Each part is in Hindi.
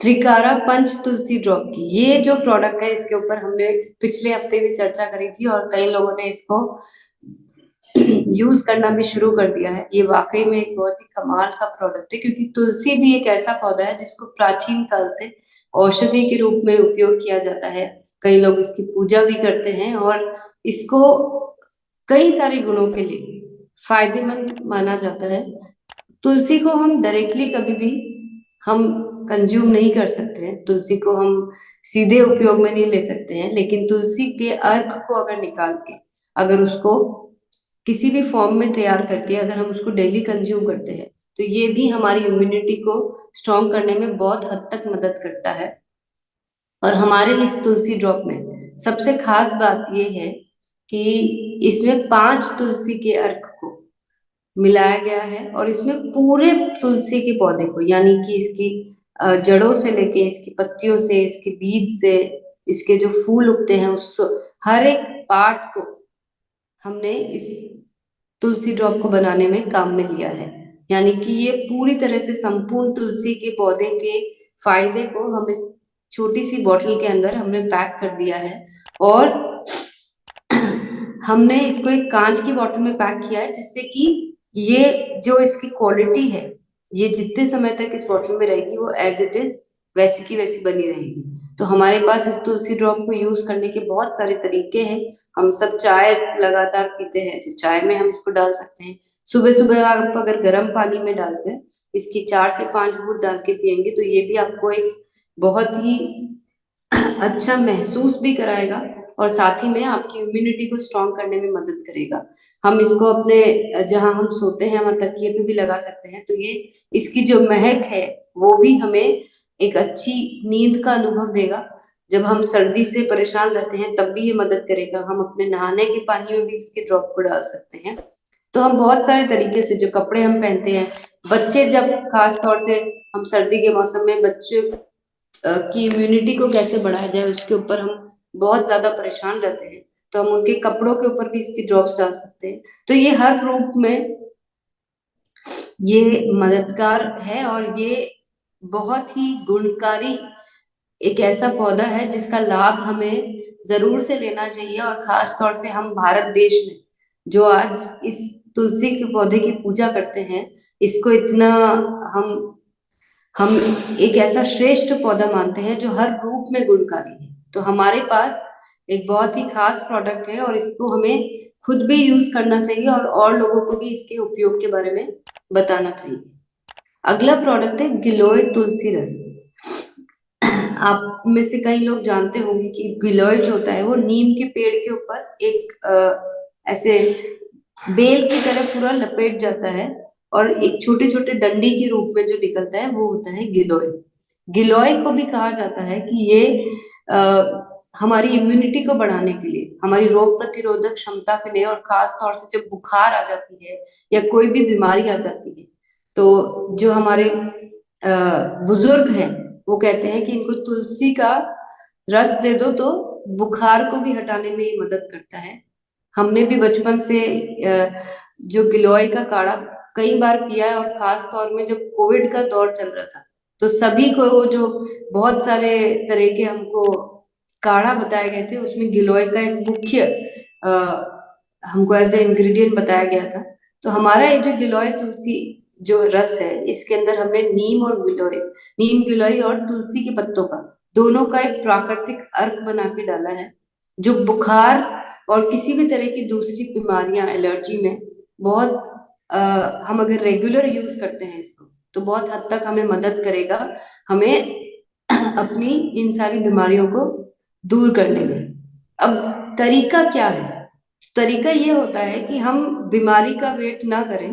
त्रिकारा पंच तुलसी ड्रॉप की ये जो प्रोडक्ट है, इसके ऊपर हमने पिछले हफ्ते भी चर्चा करी थी और कई लोगों ने इसको यूज करना भी शुरू कर दिया है। ये वाकई में एक बहुत ही कमाल का प्रोडक्ट है, क्योंकि तुलसी भी एक ऐसा पौधा है जिसको प्राचीन काल से औषधि के रूप में उपयोग किया जाता है। कई लोग इसकी पूजा भी करते हैं और इसको कई सारे गुणों के लिए फायदेमंद माना जाता है। तुलसी को हम डायरेक्टली कभी भी हम कंज्यूम नहीं कर सकते हैं, तुलसी को हम सीधे उपयोग में नहीं ले सकते हैं, लेकिन तुलसी के अर्क को अगर निकाल के, अगर उसको किसी भी फॉर्म में तैयार करके अगर हम उसको डेली कंज्यूम करते हैं, तो ये भी हमारी इम्यूनिटी को स्ट्रॉन्ग करने में बहुत हद तक मदद करता है। और हमारे इस तुलसी ड्रॉप में सबसे खास बात ये है कि इसमें 5 तुलसी के अर्क को मिलाया गया है, और इसमें पूरे तुलसी के पौधे को, यानी कि इसकी जड़ों से लेके इसकी पत्तियों से, इसके बीज से, इसके जो फूल उगते हैं, उस हर एक पार्ट को हमने इस तुलसी ड्रॉप को बनाने में काम में लिया है। यानी कि ये पूरी तरह से संपूर्ण तुलसी के पौधे के फायदे को हम इस छोटी सी बॉटल के अंदर हमने पैक कर दिया है। और हमने इसको एक कांच की बॉटल में पैक किया है, जिससे कि ये जो इसकी क्वालिटी है, ये जितने समय तक इस बॉटल में रहेगी वो एज इट इज वैसी की वैसी बनी रहेगी। तो हमारे पास इस तुलसी ड्रॉप को यूज करने के बहुत सारे तरीके हैं। हम सब चाय लगातार पीते हैं, तो चाय में हम इसको डाल सकते हैं। सुबह सुबह आप अगर गर्म पानी में डालकर इसकी 4 से 5 बूंद डाल के पियेंगे, तो ये भी आपको एक बहुत ही अच्छा महसूस भी कराएगा, और साथ ही में आपकी इम्यूनिटी को स्ट्रॉन्ग करने में मदद करेगा। हम इसको अपने जहां हम सोते हैं वहां तकिए पे भी लगा सकते हैं, तो ये इसकी जो महक है वो भी हमें एक अच्छी नींद का अनुभव देगा। जब हम सर्दी से परेशान रहते हैं तब भी ये मदद करेगा। हम अपने नहाने के पानी में भी इसके ड्रॉप को डाल सकते हैं। तो हम बहुत सारे तरीके से, जो कपड़े हम पहनते हैं, बच्चे जब खास तौर से, हम सर्दी के मौसम में बच्चे की इम्यूनिटी को कैसे बढ़ाया जाए उसके ऊपर हम बहुत ज्यादा परेशान रहते हैं, तो हम उनके कपड़ों के ऊपर भी इसकी ड्रॉप्स डाल सकते हैं। तो ये हर रूप में ये मददगार है, और ये बहुत ही गुणकारी एक ऐसा पौधा है जिसका लाभ हमें जरूर से लेना चाहिए। और खास तौर से हम भारत देश में जो आज इस तुलसी के पौधे की पूजा करते हैं, इसको इतना हम हम एक ऐसा श्रेष्ठ पौधा मानते हैं जो हर रूप में गुणकारी है। तो हमारे पास एक बहुत ही खास प्रोडक्ट है, और इसको हमें खुद भी यूज करना चाहिए और लोगों को भी इसके उपयोग के बारे में बताना चाहिए। अगला प्रोडक्ट है गिलोय तुलसी रस। आप में से कई लोग जानते होंगे कि गिलोय जो होता है वो नीम के पेड़ के ऊपर एक ऐसे बेल की तरह पूरा लपेट जाता है, और एक छोटे छोटे डंडी के रूप में जो निकलता है वो होता है गिलोय। गिलोय को भी कहा जाता है कि ये हमारी इम्यूनिटी को बढ़ाने के लिए, हमारी रोग प्रतिरोधक क्षमता के लिए, और खास तौर से जब बुखार आ जाती है या कोई भी बीमारी आ जाती है, तो जो हमारे बुजुर्ग हैं वो कहते हैं कि इनको तुलसी का रस दे दो तो बुखार को भी हटाने में ये मदद करता है। हमने भी बचपन से जो गिलोय का काढ़ा कई बार पिया है, और खास तौर में जब कोविड का दौर चल रहा था, तो सभी को वो जो बहुत सारे तरह के हमको काढ़ा बताए गए थे, उसमें गिलोय का एक मुख्य हमको एज ए इंग्रेडिएंट बताया गया था। तो हमारा ये जो गिलोय तुलसी जो रस है, इसके अंदर हमने नीम और गिलोय, नीम गिलोय और तुलसी के पत्तों का, दोनों का एक प्राकृतिक अर्क बना के डाला है, जो बुखार और किसी भी तरह की दूसरी बीमारियां, एलर्जी में बहुत हम अगर रेगुलर यूज करते हैं इसको, तो बहुत हद तक हमें मदद करेगा, हमें अपनी इन सारी बीमारियों को दूर करने में। अब तरीका क्या है? तरीका ये होता है कि हम बीमारी का वेट ना करें,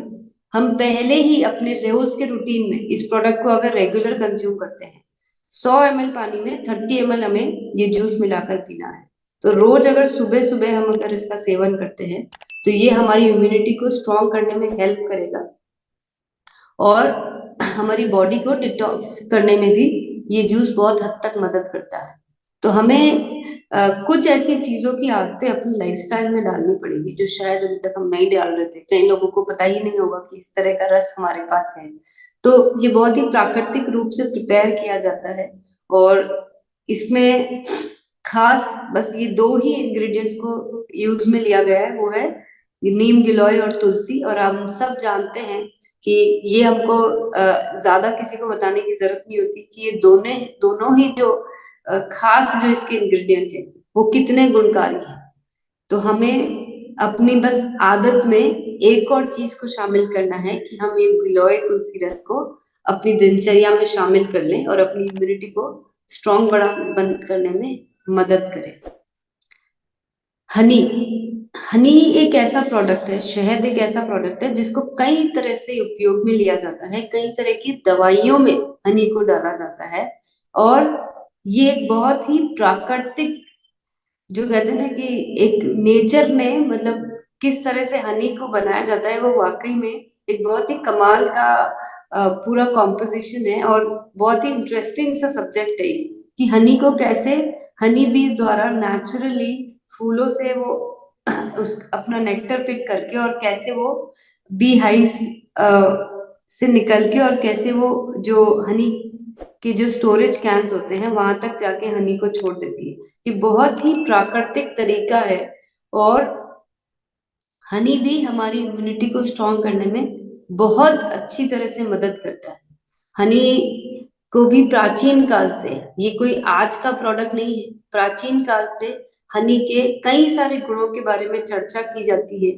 हम पहले ही अपने रोज के रूटीन में इस प्रोडक्ट को अगर रेगुलर कंज्यूम करते हैं, 100 ml पानी में 30 ml हमें ये जूस मिलाकर पीना है। तो रोज अगर सुबह सुबह हम अगर इसका सेवन करते हैं, तो ये हमारी इम्यूनिटी को स्ट्रॉन्ग करने में हेल्प करेगा, और हमारी बॉडी को डिटॉक्स करने में भी ये जूस बहुत हद तक मदद करता है। तो हमें कुछ ऐसी चीजों की आदतें अपनी लाइफस्टाइल में डालनी पड़ेगी जो शायद अभी तक हम नहीं डाल रहे थे। कई लोगों को पता ही नहीं होगा कि इस तरह का रस हमारे पास है। तो ये बहुत ही प्राकृतिक रूप से प्रिपेयर किया जाता है। और इसमें खास बस ये दो ही इंग्रेडिएंट्स को यूज में लिया गया है, वो है नीम गिलोय और तुलसी। और हम सब जानते हैं कि ये हमको ज्यादा किसी को बताने की जरूरत नहीं होती कि ये दोनों दोनों ही जो खास जो इसके इंग्रेडिएंट है वो कितने गुणकारी हैं। तो हमें अपनी बस आदत में एक और चीज को शामिल करना है कि हम ये गिलोय तुलसी रस को अपनी दिनचर्या में शामिल कर लें और अपनी इम्यूनिटी को स्ट्रांग बड़ा बंद करने में मदद करें। हनी हनी एक ऐसा प्रोडक्ट है, शहद एक ऐसा प्रोडक्ट है जिसको कई तरह से उपयोग में लिया जाता है, कई तरह की दवाइयों में हनी को डाला जाता है। और ये एक बहुत ही प्राकृतिक, जो कहते हैं ना कि एक नेचर ने मतलब किस तरह से हनी को बनाया जाता है, वो वाकई में एक बहुत ही कमाल का पूरा कॉम्पोजिशन है। और बहुत ही इंटरेस्टिंग सा सब्जेक्ट है ये, कि हनी को कैसे हनी बीज द्वारा नेचुरली फूलों से वो उस अपना नेक्टर पिक करके, और कैसे वो बी हाइव्स से निकल के, और कैसे वो जो हनी के जो स्टोरेज कैंस होते हैं वहां तक जाके हनी को छोड़ देती है। ये बहुत ही प्राकृतिक तरीका है। और हनी भी हमारी इम्यूनिटी को स्ट्रॉन्ग करने में बहुत अच्छी तरह से मदद करता है। हनी को भी प्राचीन काल से, ये कोई आज का प्रोडक्ट नहीं है, प्राचीन काल से हनी के कई सारे गुणों के बारे में चर्चा की जाती है।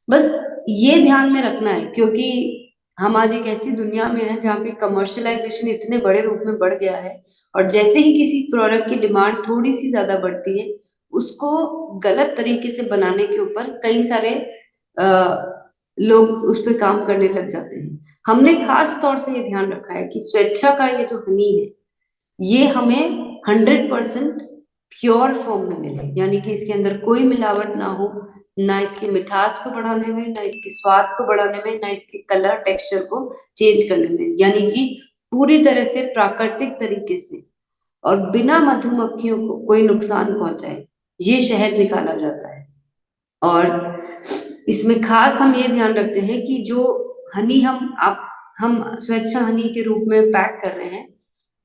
बस ये ध्यान में रखना है, क्योंकि हम आज एक ऐसी दुनिया में है जहाँ पे कमर्शलाइजेशन इतने बड़े रूप में बढ़ गया है, और जैसे ही किसी प्रोडक्ट की डिमांड थोड़ी सी ज्यादा बढ़ती है, उसको गलत तरीके से बनाने के ऊपर कई सारे लोग उस पर काम करने लग जाते हैं। हमने खास तौर से ये ध्यान रखा है कि स्वेच्छा का ये जो हनी है, ये हमें 100% प्योर फॉर्म में मिले, यानी कि इसके अंदर कोई मिलावट ना हो, ना इसकी मिठास को बढ़ाने में, ना इसके स्वाद को बढ़ाने में, ना इसके कलर टेक्सचर को चेंज करने में, यानी कि पूरी तरह से प्राकृतिक तरीके से और बिना मधुमक्खियों को कोई नुकसान पहुंचाए ये शहद निकाला जाता है। और इसमें खास हम ये ध्यान रखते हैं कि जो हनी हम स्वेच्छा हनी के रूप में पैक कर रहे हैं,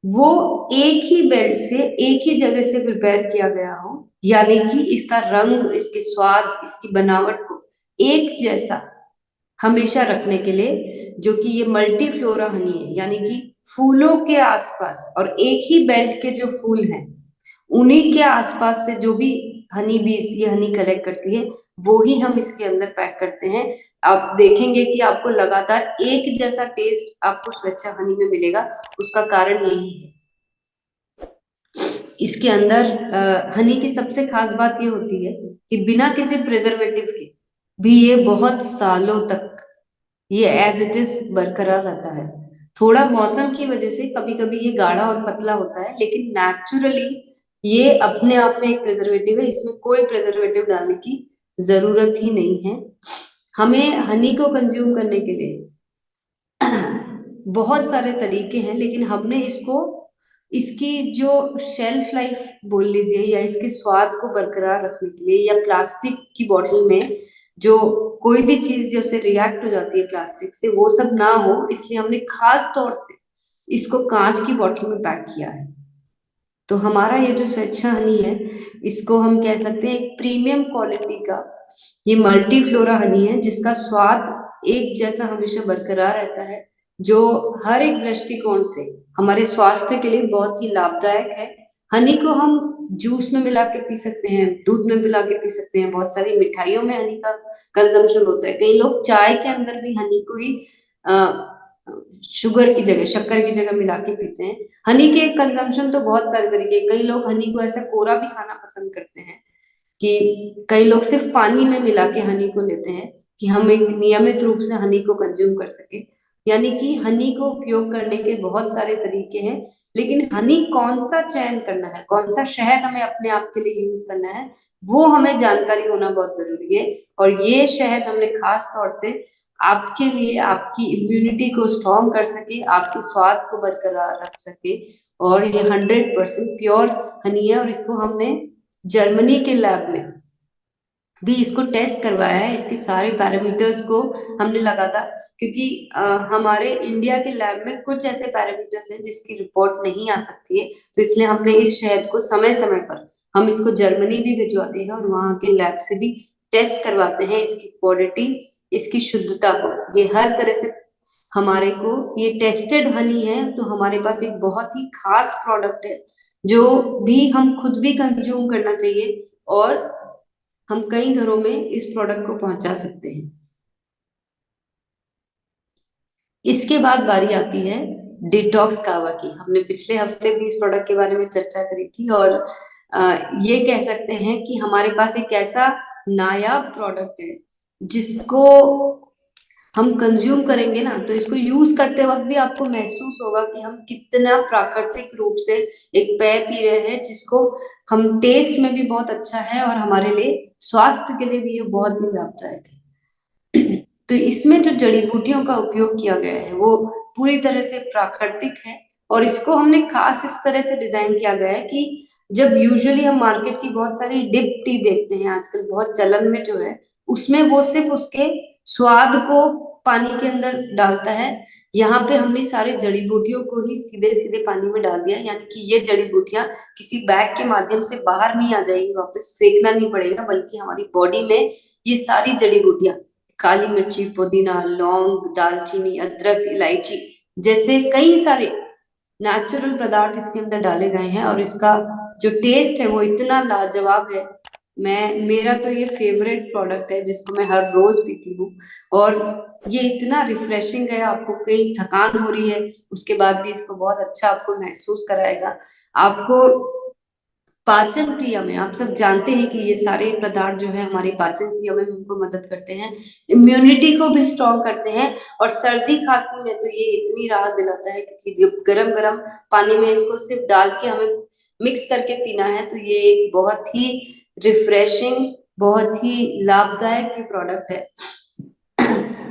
वो एक ही बेल्ट से एक ही जगह से प्रिपेयर किया गया हो, यानी कि इसका रंग, इसके स्वाद, इसकी बनावट को एक जैसा हमेशा रखने के लिए, जो कि ये मल्टी फ्लोरा हनी है, यानी कि फूलों के आसपास और एक ही बेल्ट के जो फूल हैं उन्हीं के आसपास से जो भी हनी बीज ये हनी कलेक्ट करती है, वो ही हम इसके अंदर पैक करते हैं। आप देखेंगे कि आपको लगातार एक जैसा टेस्ट आपको स्वेच्छा हनी में मिलेगा। उसका कारण यही है, इसके अंदर हनी की सबसे खास बात ये होती है कि बिना किसी प्रिजर्वेटिव के भी ये बहुत सालों तक ये एज इट इज बरकरार रहता है। थोड़ा मौसम की वजह से कभी कभी ये गाढ़ा और पतला होता है, लेकिन नेचुरली ये अपने आप में एक प्रिजर्वेटिव है, इसमें कोई प्रिजर्वेटिव डालने की जरूरत ही नहीं है। हमें हनी को कंज्यूम करने के लिए बहुत सारे तरीके हैं, लेकिन हमने इसको इसकी जो शेल्फ लाइफ बोल लीजिए, या इसके स्वाद को बरकरार रखने के लिए, या प्लास्टिक की बोतल में जो कोई भी चीज जो से रिएक्ट हो जाती है प्लास्टिक से, वो सब ना हो, इसलिए हमने खास तौर से इसको कांच की बोतल में पैक किया है। तो हमारा ये जो स्वेच्छा हनी है, इसको हम कह सकते हैं एक प्रीमियम क्वालिटी का ये मल्टी फ्लोरा हनी है, जिसका स्वाद एक जैसा हमेशा बरकरार रहता है, जो हर एक दृष्टिकोण से हमारे स्वास्थ्य के लिए बहुत ही लाभदायक है। हनी को हम जूस में मिला के पी सकते हैं, दूध में मिला के पी सकते हैं, बहुत सारी मिठाइयों में हनी का कंजम्पशन होता है। कई लोग चाय के अंदर भी हनी को ही शुगर की जगह, शक्कर की जगह मिला के पीते हैं। हनी के कंजम्पशन तो बहुत सारे तरीके, कई लोग हनी को ऐसा कोरा भी खाना पसंद करते हैं, कि कई लोग सिर्फ पानी में मिला के हनी को लेते हैं कि हम एक नियमित रूप से हनी को कंज्यूम कर सके। यानी कि हनी को उपयोग करने के बहुत सारे तरीके हैं, लेकिन हनी कौन सा चयन करना है, कौन सा शहद हमें अपने आप के लिए यूज करना है, वो हमें जानकारी होना बहुत जरूरी है। और ये शहद हमने खास तौर से आपके लिए आपकी इम्यूनिटी को स्ट्रॉन्ग कर सके, आपके स्वाद को बरकरार रख सके। और ये 100% प्योर हनी है, और इसको हमने जर्मनी के लैब में भी इसको टेस्ट करवाया है, इसके सारे पैरामीटर्स को हमने लगातार, क्योंकि हमारे इंडिया के लैब में कुछ ऐसे पैरामीटर्स हैं जिसकी रिपोर्ट नहीं आ सकती है, तो इसलिए हमने इस शहद को समय समय पर हम इसको जर्मनी भी भिजवाते हैं और वहां के लैब से भी टेस्ट करवाते हैं इसकी क्वालिटी, इसकी शुद्धता को। ये हर तरह से हमारे को ये टेस्टेड हनी है, तो हमारे पास एक बहुत ही खास प्रोडक्ट है जो भी हम खुद भी कंज्यूम करना चाहिए, और हम कई घरों में इस प्रोडक्ट को पहुंचा सकते हैं। इसके बाद बारी आती है डिटॉक्स कावा की। हमने पिछले हफ्ते भी इस प्रोडक्ट के बारे में चर्चा करी थी, और ये कह सकते हैं कि हमारे पास एक ऐसा नायाब प्रोडक्ट है जिसको हम कंज्यूम करेंगे ना, तो इसको यूज करते वक्त भी आपको महसूस होगा कि हम कितना प्राकृतिक रूप से एक पेय पी रहे हैं, जिसको हम टेस्ट में भी बहुत अच्छा है और हमारे लिए स्वास्थ्य के लिए भी ये बहुत ही लाभदायक है। तो इसमें जो जड़ी बूटियों का उपयोग किया गया है वो पूरी तरह से प्राकृतिक है, और इसको हमने खास इस तरह से डिजाइन किया गया है कि जब यूजुअली हम मार्केट की बहुत सारी डिप टी देखते हैं आजकल बहुत चलन में जो है, उसमें वो सिर्फ उसके स्वाद को पानी के अंदर डालता है। यहाँ पे हमने सारे जड़ी बूटियों को ही सीधे सीधे पानी में डाल दिया, यानी कि ये जड़ी बूटियां किसी बैग के माध्यम से बाहर नहीं आ जाएगी, वापस फेंकना नहीं पड़ेगा, बल्कि हमारी बॉडी में ये सारी जड़ी बूटियां, काली मिर्ची, पुदीना, लौंग, दालचीनी, अदरक, इलायची जैसे कई सारे नेचुरल पदार्थ इसके अंदर डाले गए हैं, और इसका जो टेस्ट है वो इतना लाजवाब है। मेरा तो ये फेवरेट प्रोडक्ट है जिसको मैं हर रोज पीती हूँ, और ये इतना रिफ्रेशिंग है, आपको कहीं थकान हो रही है उसके बाद भी इसको बहुत अच्छा आपको महसूस कराएगा। आपको पाचन क्रिया में, आप सब जानते हैं कि ये सारे पदार्थ जो है हमारी पाचन क्रिया में हमको मदद करते हैं, इम्यूनिटी को भी स्ट्रॉन्ग करते हैं, और सर्दी खांसी में तो ये इतनी राहत दिलाता है क्योंकि जब गरम गरम पानी में इसको सिर्फ डाल के हमें मिक्स करके पीना है, तो ये एक बहुत ही रिफ्रेशिंग, बहुत ही लाभदायक प्रोडक्ट है।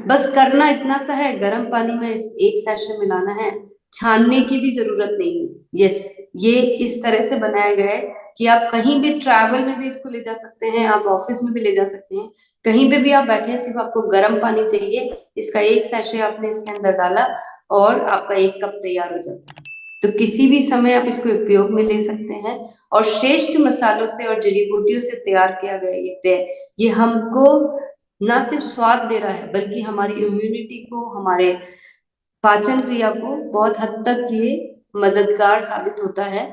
बस करना इतना सा है, गर्म पानी में इस एक सैशे मिलाना है, छानने की भी जरूरत नहीं है। यस, ये इस तरह से बनाया गया है कि आप कहीं भी ट्रैवल में भी इसको ले जा सकते हैं, आप ऑफिस में भी ले जा सकते हैं, कहीं पे भी आप बैठे हैं, सिर्फ आपको गर्म पानी चाहिए, इसका एक सैशे आपने इसके अंदर डाला और आपका एक कप तैयार हो जाता है। तो किसी भी समय आप इसको उपयोग में ले सकते हैं, और श्रेष्ठ मसालों से और जड़ी बूटियों से तैयार किया गया ये पेय, ये हमको ना सिर्फ स्वाद दे रहा है बल्कि हमारी इम्यूनिटी को, हमारे पाचन क्रिया को बहुत हद तक ये मददगार साबित होता है।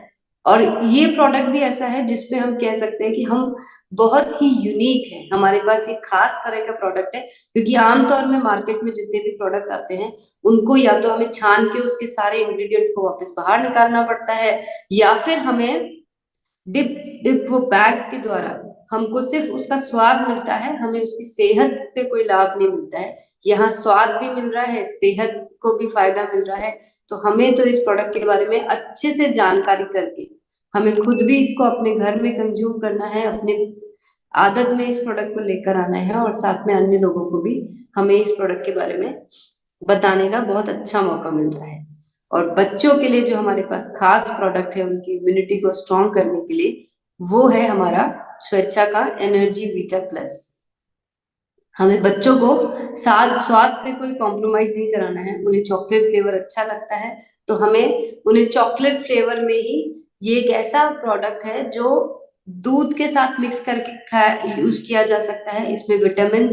और ये प्रोडक्ट भी ऐसा है जिसपे हम कह सकते हैं कि हम बहुत ही यूनिक है, हमारे पास एक खास तरह का प्रोडक्ट है, क्योंकि आमतौर में मार्केट में जितने भी प्रोडक्ट आते हैं उनको या तो हमें छान के उसके सारे इंग्रेडिएंट्स को वापस बाहर निकालना पड़ता है, या फिर हमें डिप डिप वो बैग्स के द्वारा हमको सिर्फ उसका स्वाद मिलता है, हमें उसकी सेहत पे कोई लाभ नहीं मिलता है। यहाँ स्वाद भी मिल रहा है, सेहत को भी फायदा मिल रहा है। तो हमें तो इस प्रोडक्ट के बारे में अच्छे से जानकारी करके हमें खुद भी इसको अपने घर में कंज्यूम करना है, अपने आदत में इस प्रोडक्ट को लेकर आना है, और साथ में अन्य लोगों को भी हमें इस प्रोडक्ट के बारे में बताने का बहुत अच्छा मौका मिल रहा है। और बच्चों के लिए जो हमारे पास खास प्रोडक्ट है उनकी इम्यूनिटी को स्ट्रॉन्ग करने के लिए, वो है हमारा स्वेच्छा का एनर्जी वीटा प्लस। हमें बच्चों को स्वाद स्वाद से कोई कॉम्प्रोमाइज नहीं कराना है, उन्हें चॉकलेट फ्लेवर अच्छा लगता है तो हमें उन्हें चॉकलेट फ्लेवर में ही, ये एक ऐसा प्रोडक्ट है जो दूध के साथ मिक्स करके यूज किया जा सकता है। इसमें विटामिन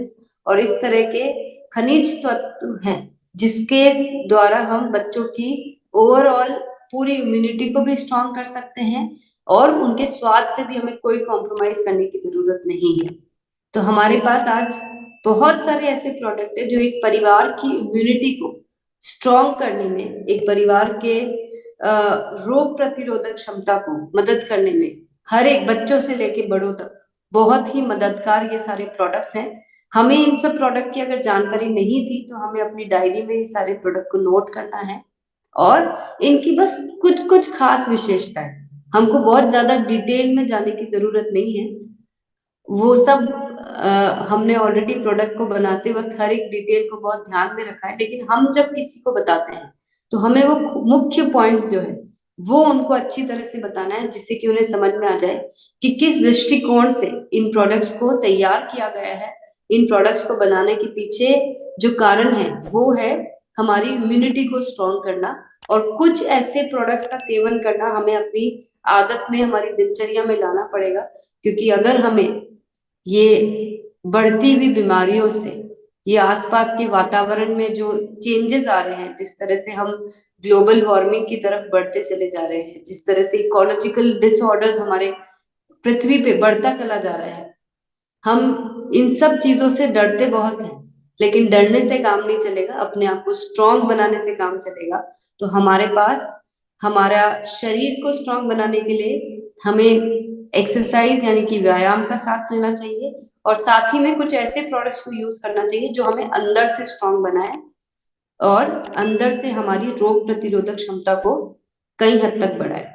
और इस तरह के खनिज तत्व हैं जिसके द्वारा हम बच्चों की ओवरऑल पूरी इम्यूनिटी को भी स्ट्रॉन्ग कर सकते हैं, और उनके स्वाद से भी हमें कोई कॉम्प्रोमाइज करने की जरूरत नहीं है। तो हमारे पास आज बहुत सारे ऐसे प्रोडक्ट है जो एक परिवार की इम्यूनिटी को स्ट्रॉन्ग करने में, एक परिवार के रोग प्रतिरोधक क्षमता को मदद करने में, हर एक बच्चों से लेके बड़ों तक बहुत ही मददगार ये सारे प्रोडक्ट्स हैं। हमें इन सब प्रोडक्ट की अगर जानकारी नहीं थी तो हमें अपनी डायरी में ये सारे प्रोडक्ट को नोट करना है, और इनकी बस कुछ कुछ खास विशेषताएं, हमको बहुत ज्यादा डिटेल में जाने की जरूरत नहीं है। वो सब हमने ऑलरेडी प्रोडक्ट को बनाते वक्त हर एक डिटेल को बहुत ध्यान में रखा है, लेकिन हम जब किसी को बताते हैं तो हमें वो मुख्य पॉइंट जो है वो उनको अच्छी तरह से बताना है, जिससे कि उन्हें समझ में आ जाए कि किस दृष्टिकोण से इन प्रोडक्ट्स को तैयार किया गया है, इन प्रोडक्ट्स को बनाने के पीछे जो कारण है वो है हमारी इम्यूनिटी को स्ट्रॉन्ग करना, और कुछ ऐसे प्रोडक्ट्स का सेवन करना हमें अपनी आदत में, हमारी दिनचर्या में लाना पड़ेगा। क्योंकि अगर हमें ये बढ़ती हुई बीमारियों से, ये आसपास के वातावरण में जो चेंजेस आ रहे हैं, जिस तरह से हम ग्लोबल वार्मिंग की तरफ बढ़ते चले जा रहे हैं, जिस तरह से इकोलॉजिकल डिसऑर्डर्स हमारे पृथ्वी पे बढ़ता चला जा रहा है, हम इन सब चीजों से डरते बहुत हैं। लेकिन डरने से काम नहीं चलेगा, अपने आप को स्ट्रांग बनाने से काम चलेगा। तो हमारे पास हमारा शरीर को स्ट्रांग बनाने के लिए हमें एक्सरसाइज यानी कि व्यायाम का साथ लेना चाहिए, और साथ ही में कुछ ऐसे प्रोडक्ट्स को यूज करना चाहिए जो हमें अंदर से स्ट्रांग बनाए और अंदर से हमारी रोग प्रतिरोधक क्षमता को कई हद तक बढ़ाए।